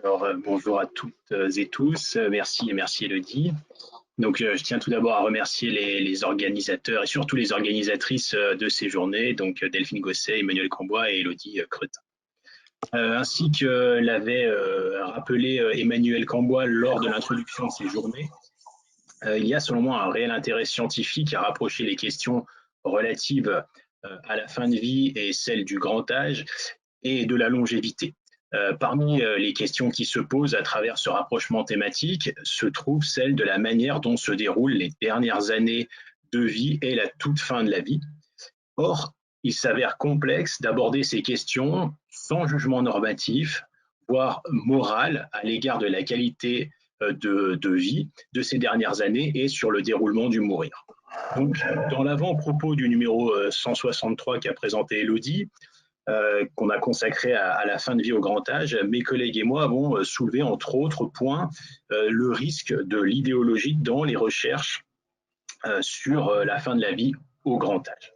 Bonjour à toutes et tous. Merci Elodie. Je tiens tout d'abord à remercier les organisateurs et surtout les organisatrices de ces journées, Delphine Gosset, Emmanuel Cambois et Elodie Cretin. Ainsi que l'avait rappelé Emmanuel Cambois lors de l'introduction de ces journées, il y a selon moi un réel intérêt scientifique à rapprocher les questions relatives à la fin de vie et celles du grand âge et de la longévité. Parmi les questions qui se posent à travers ce rapprochement thématique se trouve celle de la manière dont se déroulent les dernières années de vie et la toute fin de la vie. Or, il s'avère complexe d'aborder ces questions sans jugement normatif, voire moral, à l'égard de la qualité de vie de ces dernières années et sur le déroulement du mourir. Donc, dans l'avant-propos du numéro 163 qu'a présenté Elodie, qu'on a consacré à la fin de vie au grand âge, mes collègues et moi avons soulevé entre autres points le risque de l'idéologie dans les recherches sur la fin de la vie au grand âge.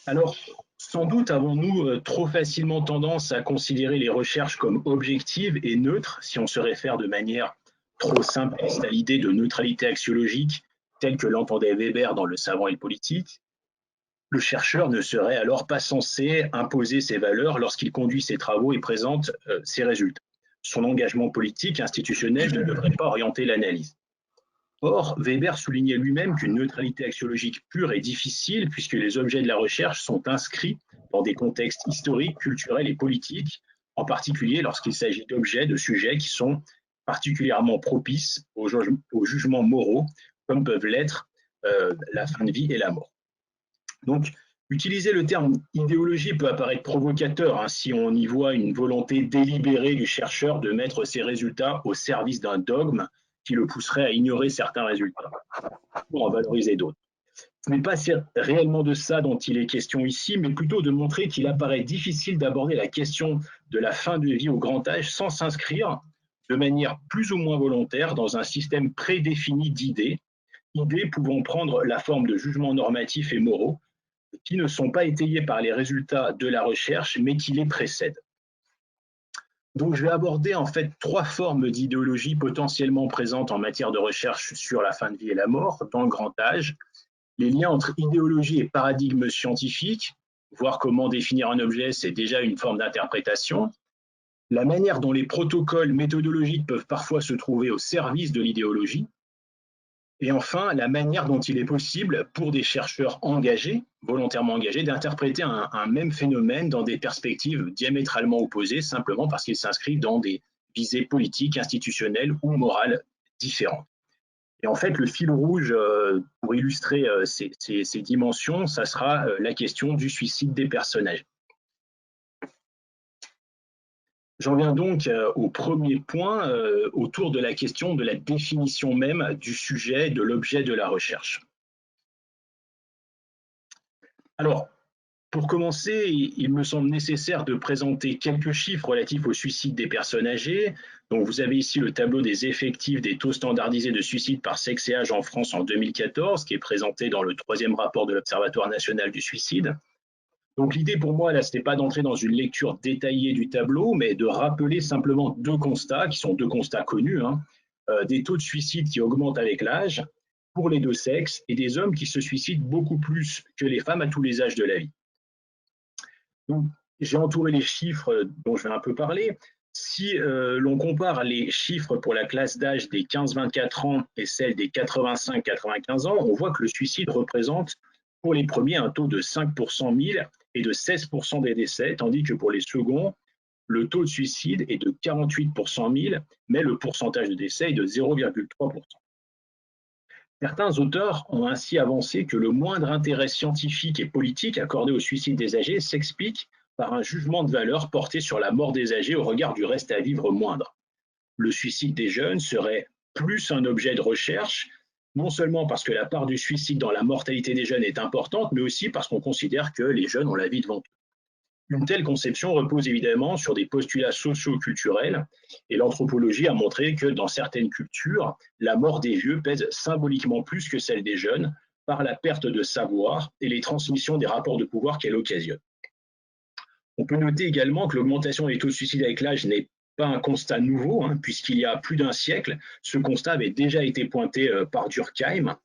Alors, sans doute avons-nous trop facilement tendance à considérer les recherches comme objectives et neutres si on se réfère de manière trop simpliste à l'idée de neutralité axiologique telle que l'entendait Weber dans Le savant et le politique. Le chercheur ne serait alors pas censé imposer ses valeurs lorsqu'il conduit ses travaux et présente ses résultats. Son engagement politique, institutionnel, ne devrait pas orienter l'analyse. Or, Weber soulignait lui-même qu'une neutralité axiologique pure est difficile puisque les objets de la recherche sont inscrits dans des contextes historiques, culturels et politiques, en particulier lorsqu'il s'agit d'objets, de sujets qui sont particulièrement propices aux jugements moraux, comme peuvent l'être la fin de vie et la mort. Donc, utiliser le terme idéologie peut apparaître provocateur si on y voit une volonté délibérée du chercheur de mettre ses résultats au service d'un dogme qui le pousserait à ignorer certains résultats pour en valoriser d'autres. Ce n'est pas réellement de ça dont il est question ici, mais plutôt de montrer qu'il apparaît difficile d'aborder la question de la fin de vie au grand âge sans s'inscrire de manière plus ou moins volontaire dans un système prédéfini d'idées pouvant prendre la forme de jugements normatifs et moraux, qui ne sont pas étayés par les résultats de la recherche, mais qui les précèdent. Donc, je vais aborder en fait trois formes d'idéologie potentiellement présentes en matière de recherche sur la fin de vie et la mort dans le grand âge, les liens entre idéologie et paradigme scientifique, voir comment définir un objet, c'est déjà une forme d'interprétation, la manière dont les protocoles méthodologiques peuvent parfois se trouver au service de l'idéologie, et enfin, la manière dont il est possible pour des chercheurs engagés, volontairement engagés, d'interpréter un même phénomène dans des perspectives diamétralement opposées, simplement parce qu'il s'inscrit dans des visées politiques, institutionnelles ou morales différentes. Et en fait, le fil rouge pour illustrer ces dimensions, ça sera la question du suicide des personnages. J'en viens donc au premier point autour de la question de la définition même du sujet, de l'objet de la recherche. Alors, pour commencer, il me semble nécessaire de présenter quelques chiffres relatifs au suicide des personnes âgées. Donc, vous avez ici le tableau des effectifs des taux standardisés de suicide par sexe et âge en France en 2014, qui est présenté dans le 3e rapport de l'Observatoire national du suicide. Donc l'idée pour moi, là, ce n'est pas d'entrer dans une lecture détaillée du tableau, mais de rappeler simplement deux constats, qui sont deux constats connus, des taux de suicide qui augmentent avec l'âge pour les deux sexes et des hommes qui se suicident beaucoup plus que les femmes à tous les âges de la vie. J'ai entouré les chiffres dont je vais un peu parler. Si l'on compare les chiffres pour la classe d'âge des 15-24 ans et celle des 85-95 ans, on voit que le suicide représente pour les premiers un taux de 5 pour 100 000 et de 16% des décès, tandis que pour les seconds, le taux de suicide est de 48 pour 100 000, mais le pourcentage de décès est de 0,3%. Certains auteurs ont ainsi avancé que le moindre intérêt scientifique et politique accordé au suicide des âgés s'explique par un jugement de valeur porté sur la mort des âgés au regard du reste à vivre moindre. Le suicide des jeunes serait plus un objet de recherche, non seulement parce que la part du suicide dans la mortalité des jeunes est importante, mais aussi parce qu'on considère que les jeunes ont la vie devant eux. Une telle conception repose évidemment sur des postulats socio-culturels et l'anthropologie a montré que dans certaines cultures, la mort des vieux pèse symboliquement plus que celle des jeunes par la perte de savoir et les transmissions des rapports de pouvoir qu'elle occasionne. On peut noter également que l'augmentation des taux de suicide avec l'âge n'est pas un constat nouveau, puisqu'il y a plus d'un siècle, ce constat avait déjà été pointé par Durkheim.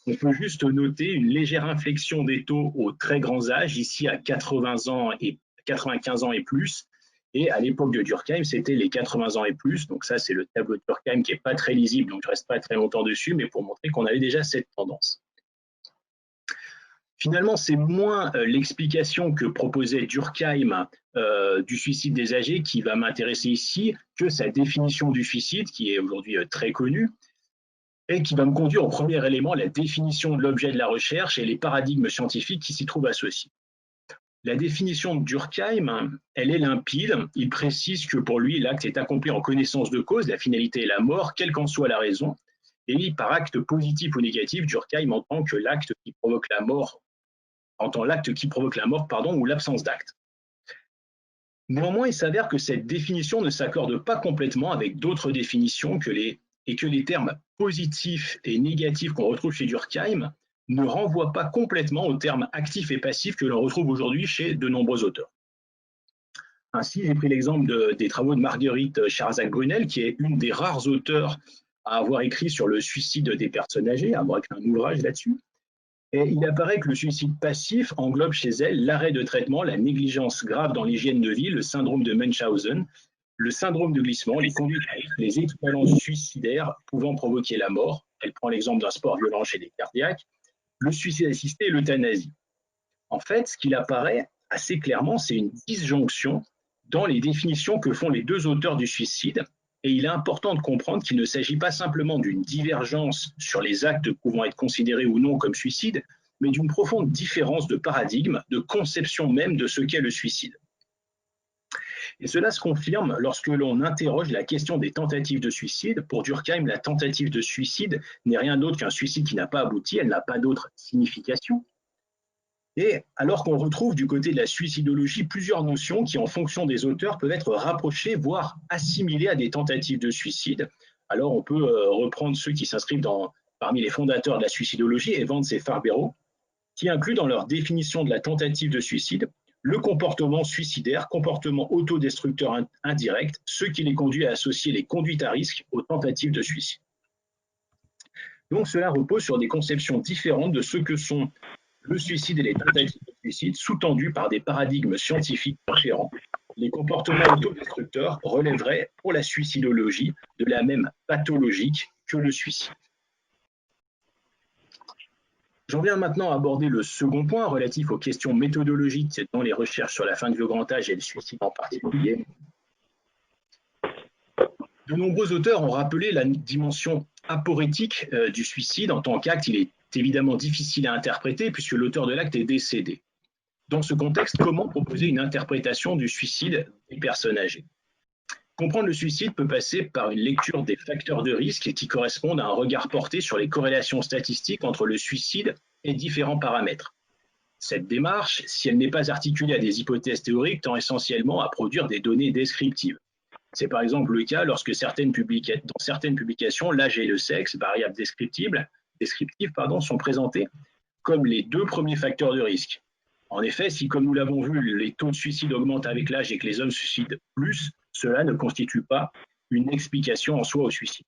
On peut juste noter une légère inflexion des taux aux très grands âges, ici à 80 ans et 95 ans et plus. Et à l'époque de Durkheim, c'était les 80 ans et plus. Donc ça, c'est le tableau de Durkheim qui n'est pas très lisible, donc je ne reste pas très longtemps dessus, mais pour montrer qu'on avait déjà cette tendance. Finalement, c'est moins l'explication que proposait Durkheim du suicide des âgés qui va m'intéresser ici que sa définition du suicide, qui est aujourd'hui très connue, et qui va me conduire au premier élément, la définition de l'objet de la recherche et les paradigmes scientifiques qui s'y trouvent associés. La définition de Durkheim, elle est limpide. Il précise que pour lui, l'acte est accompli en connaissance de cause, la finalité est la mort, quelle qu'en soit la raison. Et par acte positif ou négatif, Durkheim entend que l'acte qui provoque la mort, ou l'absence d'acte. Néanmoins, il s'avère que cette définition ne s'accorde pas complètement avec d'autres définitions et que les termes positifs et négatifs qu'on retrouve chez Durkheim ne renvoient pas complètement aux termes actifs et passifs que l'on retrouve aujourd'hui chez de nombreux auteurs. Ainsi, j'ai pris l'exemple des travaux de Marguerite Charzac-Brunel, qui est une des rares auteurs à avoir écrit sur le suicide des personnes âgées, à avoir écrit un ouvrage là-dessus. Et il apparaît que le suicide passif englobe chez elle l'arrêt de traitement, la négligence grave dans l'hygiène de vie, le syndrome de Munchausen, le syndrome de glissement, les conduites à risque, les équivalences suicidaires pouvant provoquer la mort. Elle prend l'exemple d'un sport violent chez les cardiaques, le suicide assisté et l'euthanasie. En fait, ce qu'il apparaît assez clairement, c'est une disjonction dans les définitions que font les deux auteurs du suicide. Et il est important de comprendre qu'il ne s'agit pas simplement d'une divergence sur les actes pouvant être considérés ou non comme suicide, mais d'une profonde différence de paradigme, de conception même de ce qu'est le suicide. Et cela se confirme lorsque l'on interroge la question des tentatives de suicide. Pour Durkheim, la tentative de suicide n'est rien d'autre qu'un suicide qui n'a pas abouti, elle n'a pas d'autre signification. Et alors qu'on retrouve du côté de la suicidologie plusieurs notions qui, en fonction des auteurs, peuvent être rapprochées, voire assimilées à des tentatives de suicide. Alors on peut reprendre ceux qui s'inscrivent parmi les fondateurs de la suicidologie, Evans et Farbero, qui incluent dans leur définition de la tentative de suicide le comportement suicidaire, comportement autodestructeur indirect, ce qui les conduit à associer les conduites à risque aux tentatives de suicide. Donc cela repose sur des conceptions différentes de ce que sont le suicide et les tentatives de suicide, sous-tendus par des paradigmes scientifiques différents. Les comportements autodestructeurs relèveraient pour la suicidologie de la même pathologique que le suicide. J'en viens maintenant à aborder le second point relatif aux questions méthodologiques dans les recherches sur la fin de vie au grand âge et le suicide en particulier. De nombreux auteurs ont rappelé la dimension aporétique du suicide en tant qu'acte. Il est évidemment difficile à interpréter puisque l'auteur de l'acte est décédé. Dans ce contexte, comment proposer une interprétation du suicide des personnes âgées? Comprendre le suicide peut passer par une lecture des facteurs de risque qui correspondent à un regard porté sur les corrélations statistiques entre le suicide et différents paramètres. Cette démarche, si elle n'est pas articulée à des hypothèses théoriques, tend essentiellement à produire des données descriptives. C'est par exemple le cas lorsque dans certaines publications, l'âge et le sexe, variables descriptives, sont présentés comme les deux premiers facteurs de risque. En effet, si, comme nous l'avons vu, les taux de suicide augmentent avec l'âge et que les hommes se suicident plus, cela ne constitue pas une explication en soi au suicide.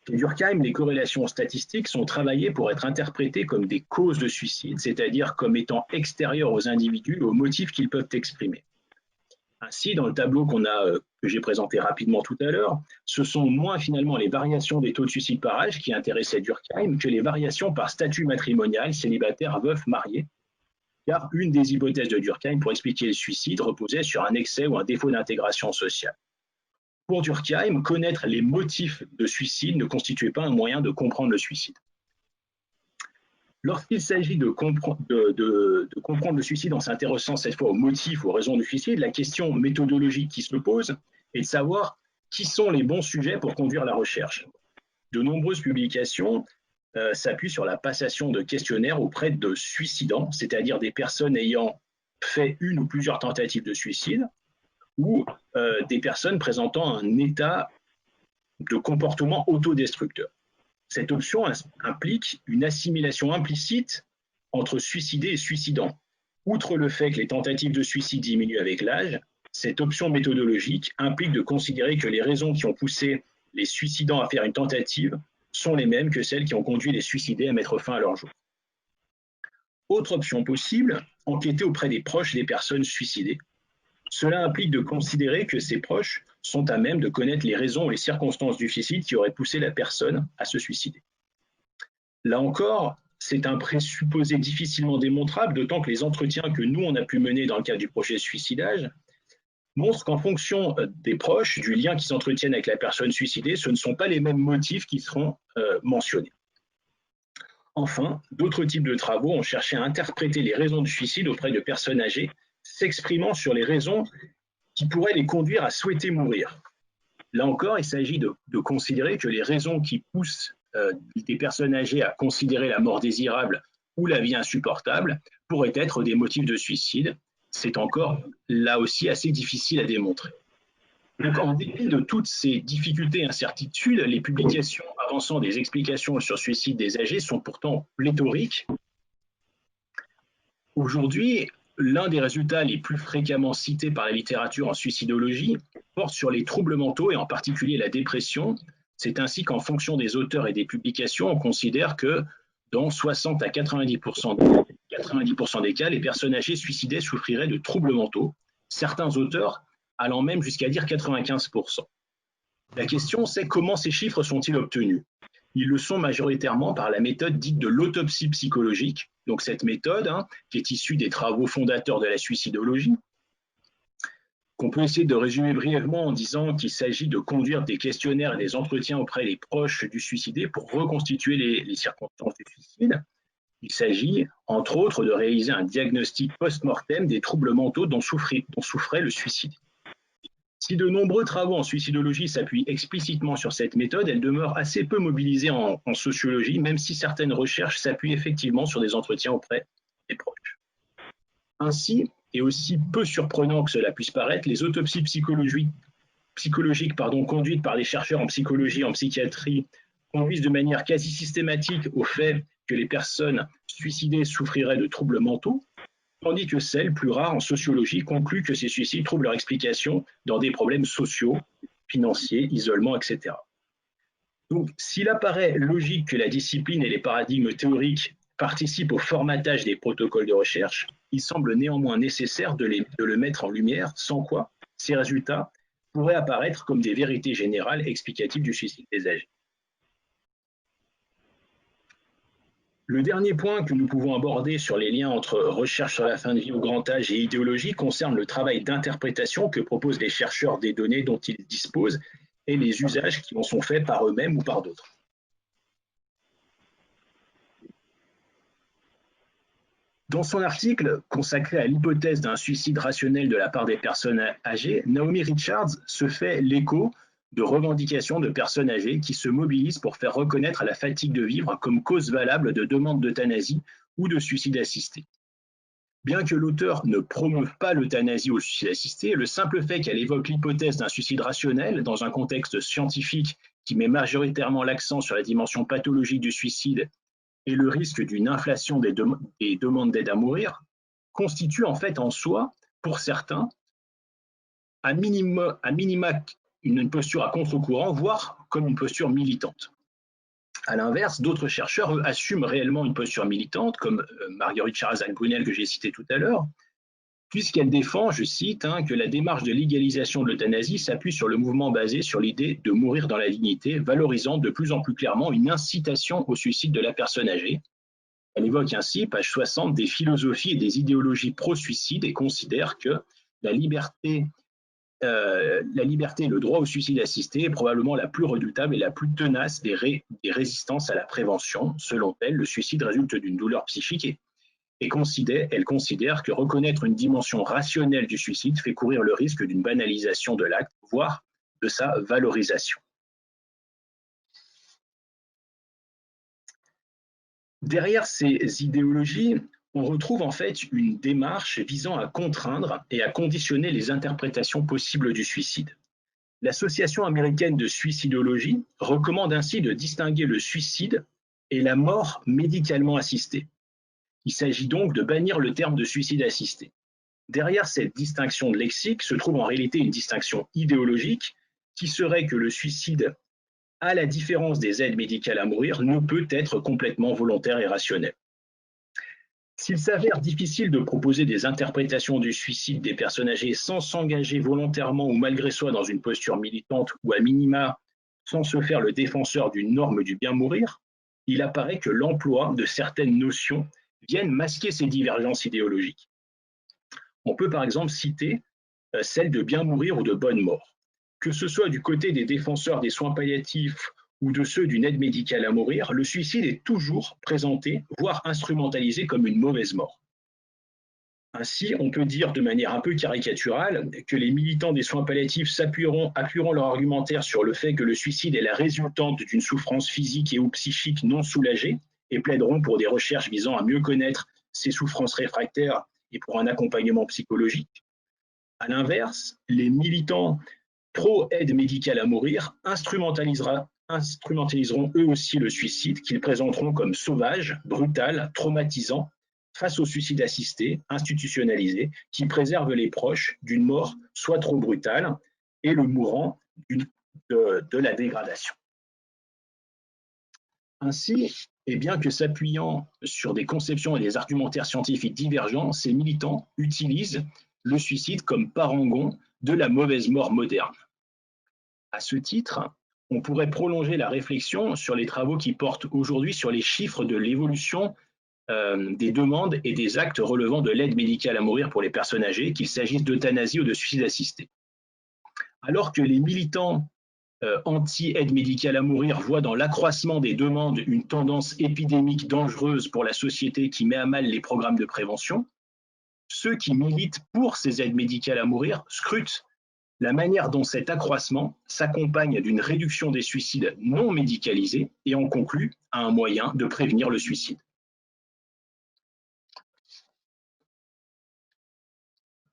Chez Durkheim, les corrélations statistiques sont travaillées pour être interprétées comme des causes de suicide, c'est-à-dire comme étant extérieures aux individus et aux motifs qu'ils peuvent exprimer. Ainsi, dans le tableau que j'ai présenté rapidement tout à l'heure, ce sont moins finalement les variations des taux de suicide par âge qui intéressaient Durkheim que les variations par statut matrimonial, célibataire, veuf, marié, car une des hypothèses de Durkheim pour expliquer le suicide reposait sur un excès ou un défaut d'intégration sociale. Pour Durkheim, connaître les motifs de suicide ne constituait pas un moyen de comprendre le suicide. Lorsqu'il s'agit de comprendre le suicide en s'intéressant cette fois aux motifs ou aux raisons du suicide, la question méthodologique qui se pose est de savoir qui sont les bons sujets pour conduire la recherche. De nombreuses publications s'appuient sur la passation de questionnaires auprès de suicidants, c'est-à-dire des personnes ayant fait une ou plusieurs tentatives de suicide, ou des personnes présentant un état de comportement autodestructeur. Cette option implique une assimilation implicite entre suicidé et suicidant. Outre le fait que les tentatives de suicide diminuent avec l'âge, cette option méthodologique implique de considérer que les raisons qui ont poussé les suicidants à faire une tentative sont les mêmes que celles qui ont conduit les suicidés à mettre fin à leur jour. Autre option possible, enquêter auprès des proches des personnes suicidées. Cela implique de considérer que ces proches sont à même de connaître les raisons ou les circonstances du suicide qui auraient poussé la personne à se suicider. Là encore, c'est un présupposé difficilement démontrable, d'autant que les entretiens que nous, on a pu mener dans le cadre du projet suicidage montrent qu'en fonction des proches, du lien qu'ils entretiennent avec la personne suicidée, ce ne sont pas les mêmes motifs qui seront mentionnés. Enfin, d'autres types de travaux ont cherché à interpréter les raisons du suicide auprès de personnes âgées, s'exprimant sur les raisons qui pourraient les conduire à souhaiter mourir. Là encore, il s'agit de considérer que les raisons qui poussent des personnes âgées à considérer la mort désirable ou la vie insupportable pourraient être des motifs de suicide. C'est encore, là aussi, assez difficile à démontrer. Donc, en dépit de toutes ces difficultés et incertitudes, les publications avançant des explications sur le suicide des âgés sont pourtant pléthoriques. Aujourd'hui, l'un des résultats les plus fréquemment cités par la littérature en suicidologie porte sur les troubles mentaux et en particulier la dépression. C'est ainsi qu'en fonction des auteurs et des publications, on considère que dans 60 à 90% des cas, les personnes âgées suicidées souffriraient de troubles mentaux. Certains auteurs allant même jusqu'à dire 95%. La question, c'est comment ces chiffres sont-ils obtenus? Ils le sont majoritairement par la méthode dite de l'autopsie psychologique. Donc cette méthode, qui est issue des travaux fondateurs de la suicidologie, qu'on peut essayer de résumer brièvement en disant qu'il s'agit de conduire des questionnaires et des entretiens auprès des proches du suicidé pour reconstituer les circonstances du suicide. Il s'agit, entre autres, de réaliser un diagnostic post-mortem des troubles mentaux dont souffrait le suicidé. Si de nombreux travaux en suicidologie s'appuient explicitement sur cette méthode, elle demeure assez peu mobilisée en sociologie, même si certaines recherches s'appuient effectivement sur des entretiens auprès des proches. Ainsi, et aussi peu surprenant que cela puisse paraître, les autopsies psychologiques conduites par des chercheurs en psychologie et en psychiatrie conduisent de manière quasi systématique au fait que les personnes suicidées souffriraient de troubles mentaux, tandis que celles, plus rares en sociologie, concluent que ces suicides trouvent leur explication dans des problèmes sociaux, financiers, isolement, etc. Donc, s'il apparaît logique que la discipline et les paradigmes théoriques participent au formatage des protocoles de recherche, il semble néanmoins nécessaire de le mettre en lumière, sans quoi ces résultats pourraient apparaître comme des vérités générales explicatives du suicide des âgés. Le dernier point que nous pouvons aborder sur les liens entre recherche sur la fin de vie au grand âge et idéologie concerne le travail d'interprétation que proposent les chercheurs des données dont ils disposent et les usages qui en sont faits par eux-mêmes ou par d'autres. Dans son article consacré à l'hypothèse d'un suicide rationnel de la part des personnes âgées, Naomi Richards se fait l'écho de revendications de personnes âgées qui se mobilisent pour faire reconnaître la fatigue de vivre comme cause valable de demande d'euthanasie ou de suicide assisté. Bien que l'auteur ne promeuve pas l'euthanasie ou le suicide assisté, le simple fait qu'elle évoque l'hypothèse d'un suicide rationnel dans un contexte scientifique qui met majoritairement l'accent sur la dimension pathologique du suicide et le risque d'une inflation des demandes d'aide à mourir, constitue en fait en soi, pour certains, à minima une posture à contre-courant, voire comme une posture militante. À l'inverse, d'autres chercheurs assument réellement une posture militante, comme Marguerite Charazane-Brunel que j'ai citée tout à l'heure, puisqu'elle défend, je cite, que la démarche de légalisation de l'euthanasie s'appuie sur le mouvement basé sur l'idée de mourir dans la dignité, valorisant de plus en plus clairement une incitation au suicide de la personne âgée. Elle évoque ainsi, page 60, des philosophies et des idéologies pro-suicide et considère que la liberté et le droit au suicide assisté est probablement la plus redoutable et la plus tenace des résistances à la prévention. Selon elle, le suicide résulte d'une douleur psychique et elle considère que reconnaître une dimension rationnelle du suicide fait courir le risque d'une banalisation de l'acte, voire de sa valorisation. Derrière ces idéologies, on retrouve en fait une démarche visant à contraindre et à conditionner les interprétations possibles du suicide. L'Association américaine de suicidologie recommande ainsi de distinguer le suicide et la mort médicalement assistée. Il s'agit donc de bannir le terme de suicide assisté. Derrière cette distinction de lexique se trouve en réalité une distinction idéologique qui serait que le suicide, à la différence des aides médicales à mourir, ne peut être complètement volontaire et rationnel. S'il s'avère difficile de proposer des interprétations du suicide des personnes âgées sans s'engager volontairement ou malgré soi dans une posture militante ou à minima sans se faire le défenseur d'une norme du bien mourir, il apparaît que l'emploi de certaines notions viennent masquer ces divergences idéologiques. On peut par exemple citer celle de bien mourir ou de bonne mort. Que ce soit du côté des défenseurs des soins palliatifs ou de ceux d'une aide médicale à mourir, le suicide est toujours présenté, voire instrumentalisé comme une mauvaise mort. Ainsi, on peut dire de manière un peu caricaturale que les militants des soins palliatifs appuieront leur argumentaire sur le fait que le suicide est la résultante d'une souffrance physique et ou psychique non soulagée et plaideront pour des recherches visant à mieux connaître ces souffrances réfractaires et pour un accompagnement psychologique. À l'inverse, les militants pro-aide médicale à mourir instrumentaliseront eux aussi le suicide qu'ils présenteront comme sauvage, brutal, traumatisant face au suicide assisté, institutionnalisé, qui préserve les proches d'une mort soit trop brutale et le mourant de la dégradation. Ainsi, et bien que s'appuyant sur des conceptions et des argumentaires scientifiques divergents, ces militants utilisent le suicide comme parangon de la mauvaise mort moderne. À ce titre, on pourrait prolonger la réflexion sur les travaux qui portent aujourd'hui sur les chiffres de l'évolution des demandes et des actes relevant de l'aide médicale à mourir pour les personnes âgées, qu'il s'agisse d'euthanasie ou de suicide assisté. Alors que les militants anti-aide médicale à mourir voient dans l'accroissement des demandes une tendance épidémique dangereuse pour la société qui met à mal les programmes de prévention, ceux qui militent pour ces aides médicales à mourir scrutent la manière dont cet accroissement s'accompagne d'une réduction des suicides non médicalisés et en conclut à un moyen de prévenir le suicide.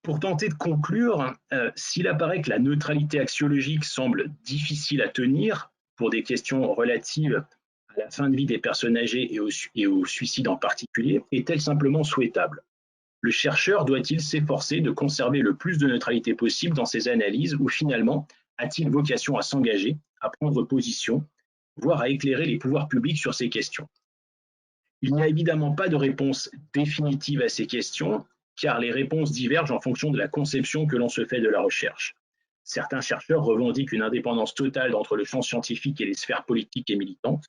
Pour tenter de conclure, s'il apparaît que la neutralité axiologique semble difficile à tenir pour des questions relatives à la fin de vie des personnes âgées et au suicide en particulier, est-elle simplement souhaitable? Le chercheur doit-il s'efforcer de conserver le plus de neutralité possible dans ses analyses ou finalement a-t-il vocation à s'engager, à prendre position, voire à éclairer les pouvoirs publics sur ces questions? Il n'y a évidemment pas de réponse définitive à ces questions, car les réponses divergent en fonction de la conception que l'on se fait de la recherche. Certains chercheurs revendiquent une indépendance totale entre le champ scientifique et les sphères politiques et militantes.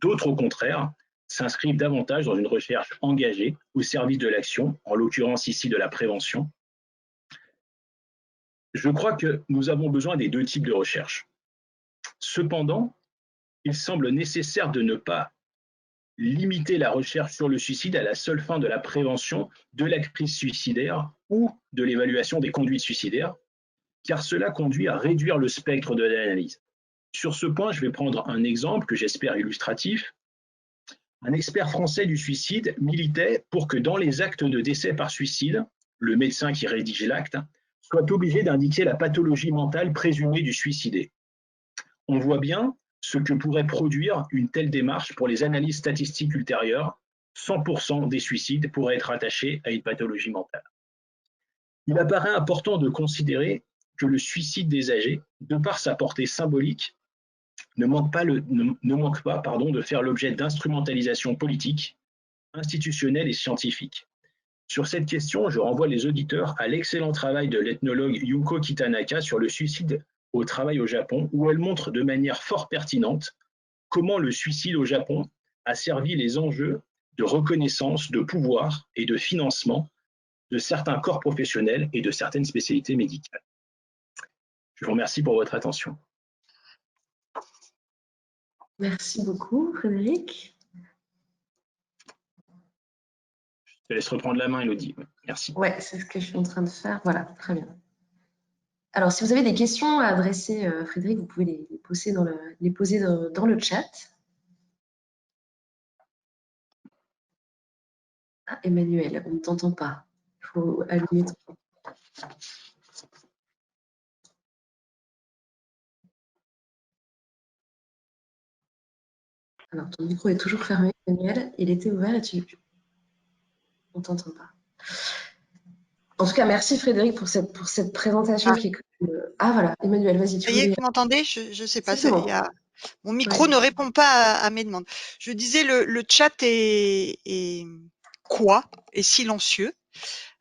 D'autres, au contraire, s'inscrivent davantage dans une recherche engagée au service de l'action, en l'occurrence ici de la prévention. Je crois que nous avons besoin des deux types de recherche. Cependant, il semble nécessaire de ne pas limiter la recherche sur le suicide à la seule fin de la prévention de la crise suicidaire ou de l'évaluation des conduites suicidaires, car cela conduit à réduire le spectre de l'analyse. Sur ce point, je vais prendre un exemple que j'espère illustratif. Un expert français du suicide militait pour que dans les actes de décès par suicide, le médecin qui rédige l'acte soit obligé d'indiquer la pathologie mentale présumée du suicidé. On voit bien ce que pourrait produire une telle démarche pour les analyses statistiques ultérieures. 100% des suicides pourraient être attachés à une pathologie mentale. Il apparaît important de considérer que le suicide des âgés, de par sa portée symbolique, ne manque pas de faire l'objet d'instrumentalisation politique, institutionnelle et scientifique. Sur cette question, je renvoie les auditeurs à l'excellent travail de l'ethnologue Yunko Kitanaka sur le suicide au travail au Japon, où elle montre de manière fort pertinente comment le suicide au Japon a servi les enjeux de reconnaissance, de pouvoir et de financement de certains corps professionnels et de certaines spécialités médicales. Je vous remercie pour votre attention. Merci beaucoup, Frédéric. Je te laisse reprendre la main, Elodie. Merci. Oui, c'est ce que je suis en train de faire. Voilà, très bien. Alors, si vous avez des questions à adresser, Frédéric, vous pouvez les poser dans le chat. Ah, Emmanuel, on ne t'entend pas. Il faut allumer ton... Alors, ton micro est toujours fermé, Emmanuel. Il était ouvert et tu... On t'entend pas. En tout cas, merci Frédéric pour cette présentation qui est... Ah voilà, Emmanuel, vas-y, tu Ça y est, voulais... vous m'entendez? Je sais pas, C'est bon. mon micro ne répond pas à mes demandes. Je disais, le chat est quoi? Est silencieux.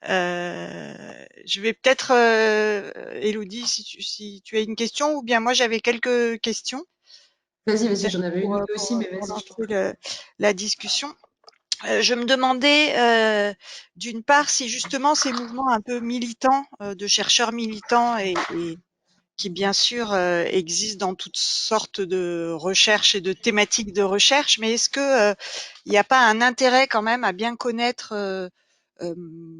Je vais peut-être, Élodie, si tu as une question, ou bien moi j'avais quelques questions. Vas-y, j'en avais une ou deux aussi, mais Pour vas-y, je t'en lancer prie. la discussion. Je me demandais, d'une part, si justement ces mouvements un peu militants, de chercheurs militants et qui bien sûr existent dans toutes sortes de recherches et de thématiques de recherche, mais est-ce que il n'y a pas un intérêt quand même à bien connaître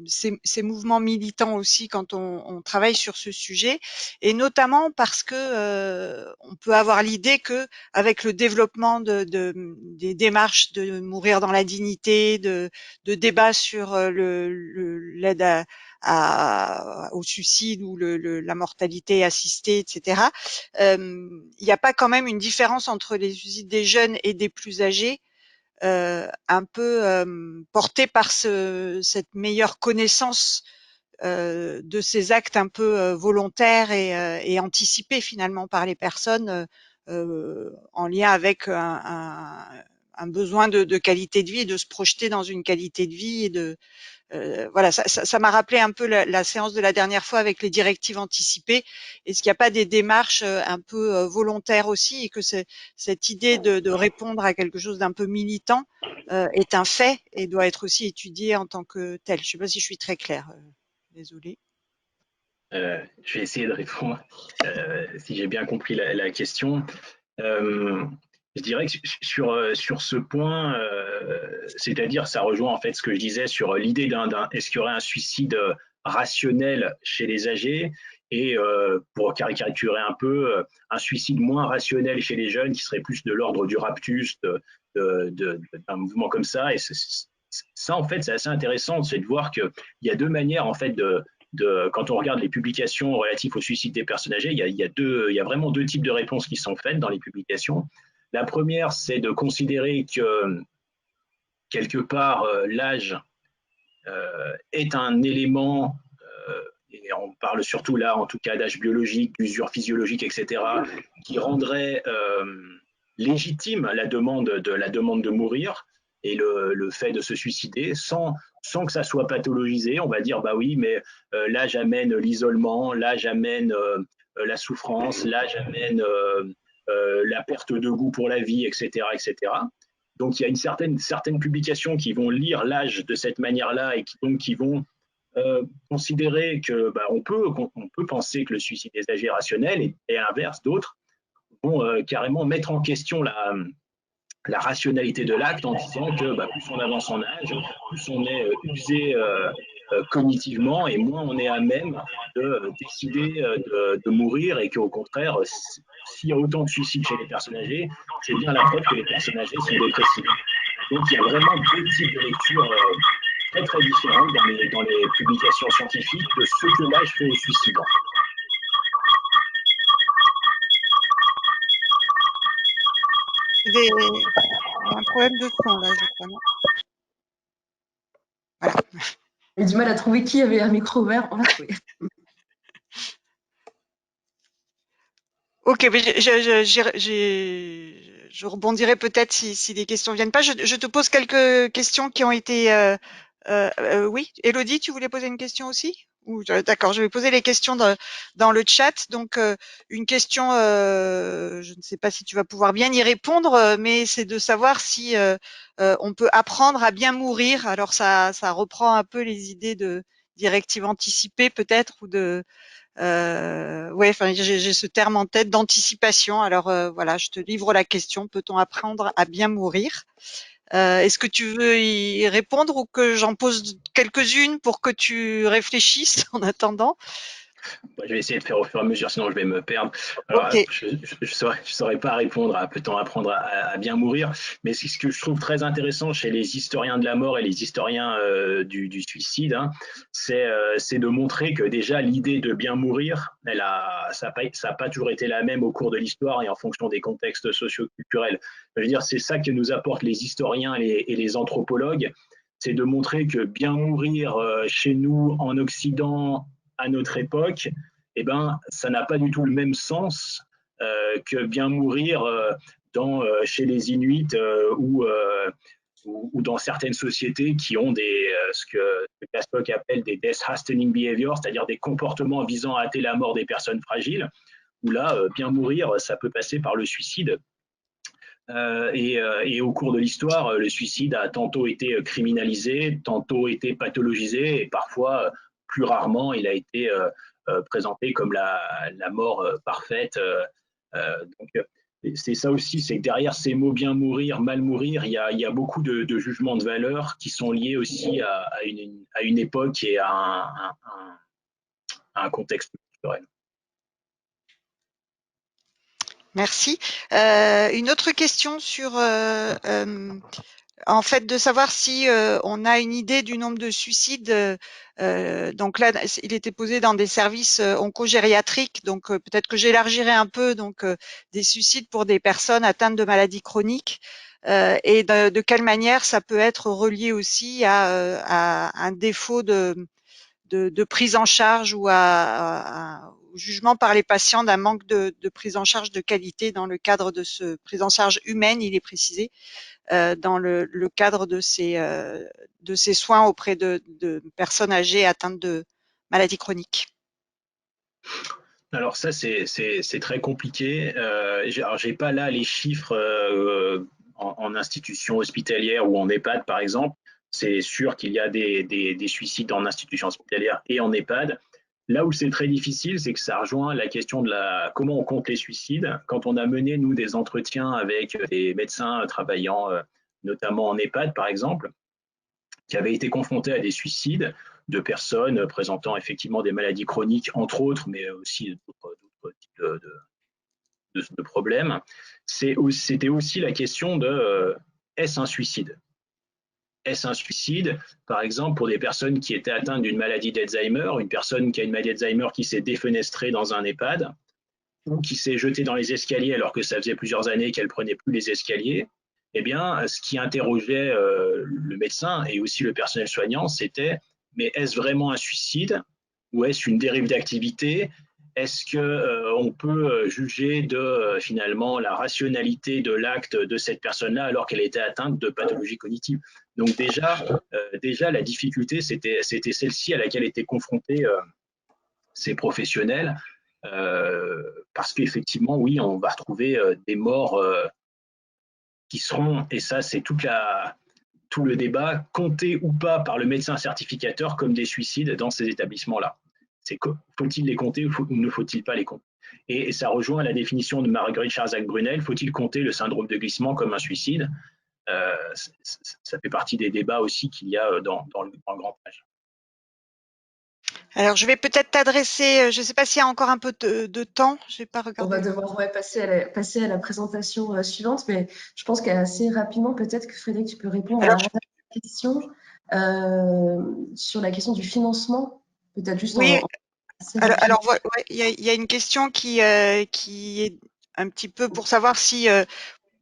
ces mouvements militants aussi quand on travaille sur ce sujet, et notamment parce que on peut avoir l'idée que avec le développement des démarches de mourir dans la dignité, de débats sur l'aide au suicide ou la mortalité assistée, etc. Il n'y a pas quand même une différence entre les suicides des jeunes et des plus âgés, un peu portés par cette meilleure connaissance de ces actes un peu volontaires et anticipés finalement par les personnes en lien avec un besoin de qualité de vie et de se projeter dans une qualité de vie et de voilà, ça m'a rappelé un peu la séance de la dernière fois avec les directives anticipées. Est-ce qu'il n'y a pas des démarches un peu volontaires aussi, et que cette idée de répondre à quelque chose d'un peu militant est un fait et doit être aussi étudié en tant que tel? Je ne sais pas si je suis très claire. Désolée. Je vais essayer de répondre si j'ai bien compris la question. Je dirais que sur ce point, c'est-à-dire ça rejoint en fait ce que je disais sur l'idée est-ce qu'il y aurait un suicide rationnel chez les âgés, et pour caricaturer un peu, un suicide moins rationnel chez les jeunes qui serait plus de l'ordre du raptus, d'un mouvement comme ça. Et ça en fait c'est assez intéressant, c'est de voir qu'il y a deux manières en fait quand on regarde les publications relatives au suicide des personnes âgées, il y a vraiment deux types de réponses qui sont faites dans les publications. La première, c'est de considérer que quelque part l'âge est un élément, et on parle surtout là en tout cas d'âge biologique, d'usure physiologique, etc., qui rendrait légitime la demande de mourir et le fait de se suicider sans que ça soit pathologisé. On va dire, bah oui, mais l'âge amène l'isolement, l'âge amène la souffrance, l'âge amène la perte de goût pour la vie, etc., etc. Donc il y a certaines publications qui vont lire l'âge de cette manière-là et qui vont considérer que on peut penser que le suicide des âgés est rationnel, et à l'inverse, d'autres vont carrément mettre en question la rationalité de l'acte en disant que plus on avance en âge, plus on est usé cognitivement, et moins on est à même de décider de mourir, et qu'au contraire, s'il y a autant de suicides chez les personnes âgées, c'est bien la preuve que les personnes âgées sont dépressives. Donc il y a vraiment deux types de lectures très très différentes dans les publications scientifiques de ce que l'âge fait au suicide. Il y a un problème de son là, je crois, non? Voilà. J'ai du mal à trouver qui avait un micro ouvert. On l'a trouvé. Ok, mais je rebondirai peut-être si les questions viennent pas. Je te pose quelques questions qui ont été. Oui, Élodie, tu voulais poser une question aussi? D'accord, je vais poser les questions dans le chat. Donc, une question, je ne sais pas si tu vas pouvoir bien y répondre, mais c'est de savoir si on peut apprendre à bien mourir. Alors, ça reprend un peu les idées de directives anticipées peut-être, ou de ouais, enfin, j'ai ce terme en tête d'anticipation. Alors voilà, je te livre la question. Peut-on apprendre à bien mourir? Est-ce que tu veux y répondre, ou que j'en pose quelques-unes pour que tu réfléchisses en attendant? Je vais essayer de faire au fur et à mesure, sinon je vais me perdre. Alors, Ok. je ne saurais pas répondre à peut-on apprendre à bien mourir, mais ce que je trouve très intéressant chez les historiens de la mort et les historiens du suicide, hein, c'est de montrer que déjà l'idée de bien mourir, ça n'a pas toujours été la même au cours de l'histoire et en fonction des contextes socio-culturels. Je veux dire, c'est ça que nous apportent les historiens et les anthropologues, c'est de montrer que bien mourir chez nous, en Occident, à notre époque, eh ben, ça n'a pas du tout le même sens que bien mourir chez les Inuits ou dans certaines sociétés qui ont ce que Glasscock appelle des death hastening behaviors, c'est-à-dire des comportements visant à hâter la mort des personnes fragiles, où là, bien mourir, ça peut passer par le suicide. Et au cours de l'histoire, le suicide a tantôt été criminalisé, tantôt été pathologisé, et parfois, plus rarement, il a été présenté comme la mort parfaite. Donc, c'est ça aussi, c'est que derrière ces mots bien mourir, mal mourir, il y a beaucoup de jugements de valeur qui sont liés aussi à une époque et à un contexte culturel. Merci. Une autre question sur en fait, de savoir si on a une idée du nombre de suicides. Donc là, il était posé dans des services oncogériatriques. Donc peut-être que j'élargirai un peu. Donc des suicides pour des personnes atteintes de maladies chroniques. Et de quelle manière ça peut être relié aussi à un défaut de prise en charge ou au jugement par les patients d'un manque de prise en charge de qualité dans le cadre de ce prise en charge humaine, il est précisé, dans le cadre de ces soins auprès de personnes âgées atteintes de maladies chroniques. Alors ça, c'est très compliqué. Alors, j'ai pas là les chiffres en institution hospitalière ou en EHPAD, par exemple. C'est sûr qu'il y a des suicides en institution hospitalière et en EHPAD. Là où c'est très difficile, c'est que ça rejoint la question de comment on compte les suicides. Quand on a mené, nous, des entretiens avec des médecins travaillant notamment en EHPAD, par exemple, qui avaient été confrontés à des suicides de personnes présentant effectivement des maladies chroniques, entre autres, mais aussi d'autres types de problèmes. C'était aussi la question de est-ce un suicide? Est-ce un suicide, par exemple, pour des personnes qui étaient atteintes d'une maladie d'Alzheimer, une personne qui a une maladie d'Alzheimer qui s'est défenestrée dans un EHPAD ou qui s'est jetée dans les escaliers alors que ça faisait plusieurs années qu'elle ne prenait plus les escaliers? Eh bien, ce qui interrogeait le médecin et aussi le personnel soignant, c'était mais est-ce vraiment un suicide ou est-ce une dérive d'activité? Est-ce qu'on peut juger de finalement la rationalité de l'acte de cette personne-là alors qu'elle était atteinte de pathologie cognitive? Donc déjà la difficulté, c'était celle-ci à laquelle étaient confrontés ces professionnels, parce qu'effectivement, oui, on va retrouver des morts qui seront, et ça c'est tout le débat, comptés ou pas par le médecin certificateur comme des suicides dans ces établissements-là. Faut-il les compter ou ne faut-il pas les compter? Et ça rejoint la définition de Marguerite Charzac-Brunel, faut-il compter le syndrome de glissement comme un suicide? Ça fait partie des débats aussi qu'il y a dans le grand âge. Alors, je vais peut-être t'adresser, je ne sais pas s'il y a encore un peu de temps, je n'ai pas On regardé. va devoir passer à la présentation suivante, mais je pense qu'assez rapidement, peut-être que Frédéric, tu peux répondre à la question sur la question du financement, peut-être juste oui, assez rapidement. alors ouais, il y a une question qui est un petit peu pour savoir si,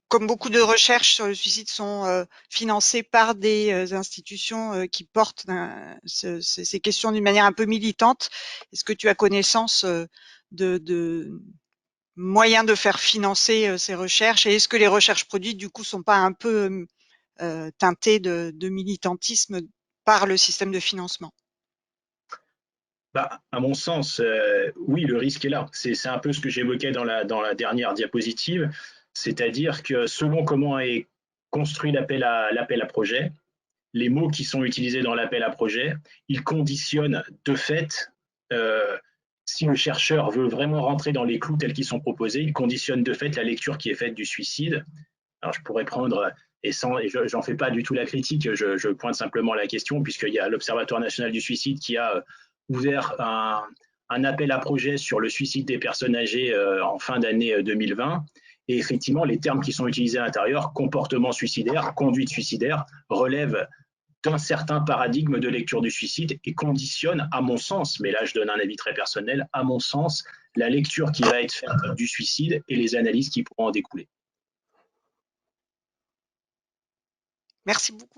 comme beaucoup de recherches sur le suicide sont financées par des institutions qui portent ces questions d'une manière un peu militante, est-ce que tu as connaissance de moyens de faire financer ces recherches et est-ce que les recherches produites du coup sont pas un peu teintées de militantisme par le système de financement? Bah, à mon sens, oui, le risque est là. C'est un peu ce que j'évoquais dans la dernière diapositive, c'est-à-dire que selon comment est construit l'appel à projet, les mots qui sont utilisés dans l'appel à projet, ils conditionnent de fait, si le chercheur veut vraiment rentrer dans les clous tels qu'ils sont proposés, il conditionne de fait la lecture qui est faite du suicide. Alors je pourrais prendre, et j'en fais pas du tout la critique, je pointe simplement la question, puisqu'il y a l'Observatoire national du suicide qui a ouvert un appel à projet sur le suicide des personnes âgées en fin d'année 2020. Et effectivement, les termes qui sont utilisés à l'intérieur, comportement suicidaire, conduite suicidaire, relèvent d'un certain paradigme de lecture du suicide et conditionnent, à mon sens, mais là je donne un avis très personnel, à mon sens, la lecture qui va être faite du suicide et les analyses qui pourront en découler. Merci beaucoup.